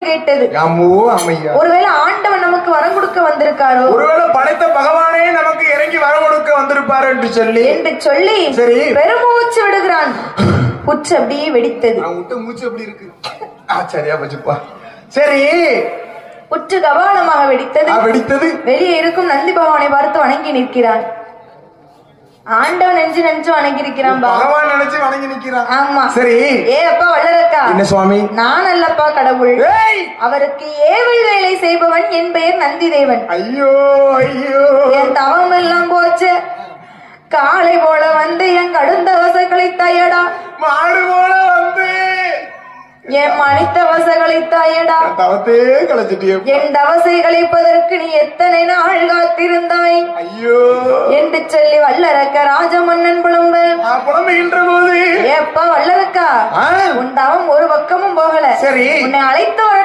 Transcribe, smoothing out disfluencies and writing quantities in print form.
கேட்டது. ஒருவேளை ஆண்டவன் நமக்கு வரம் கொடுக்க வந்திருக்காரோ, ஒருவேளை படைத்த பகவானே நமக்கு இறங்கி வரம் கொடுக்க வந்திருப்பாரு என்று சொல்லி சரி பெருமூச்சு விடுகிறான். புற்று அப்படியே வெடித்தது. மூச்சு எப்படி இருக்கு? சரியா போச்சுப்பா. சரி, புற்று கபாலமாக வெடித்தது. வெளியே இருக்கும் நந்தி பகவானை பார்த்து வணங்கி நிற்கிறான். ஆண்டவன் நினைச்சு வணங்கி இருக்கிறான். பகவான் நினைச்சு வணங்கி நிற்கிறான். ஆமா. சரி, ஏ அப்பா வள்ளரக்கா, என்ன சுவாமி? நான் அல்லப்பா கடவுள். அவருக்கு ஏவல் வேலை செய்பவன். என் பெயர் நந்தி தேவன். ஐயோ ஐயோ, என் தவம் எல்லாம் போச்சு. காளை போல வந்து என் கடுந்த வசங்களை தாயடா, மாடு போல வந்து என் மனித வசங்களை தாயடா, தவத்தே கலைச்சிட்டிய. என் தவசை கழிப்பதற்கு நீ எத்தனை நாள் காத்திருந்தாய் ஐயோ என்று சொல்லி வல்லரக்க ராஜமன்னன் புலம்புகின்ற போது, ஏப்பா வல்லரக்கா, உன் தவம் ஒரு பக்கமும் போகல. சரி, உன்னை அழைத்து வர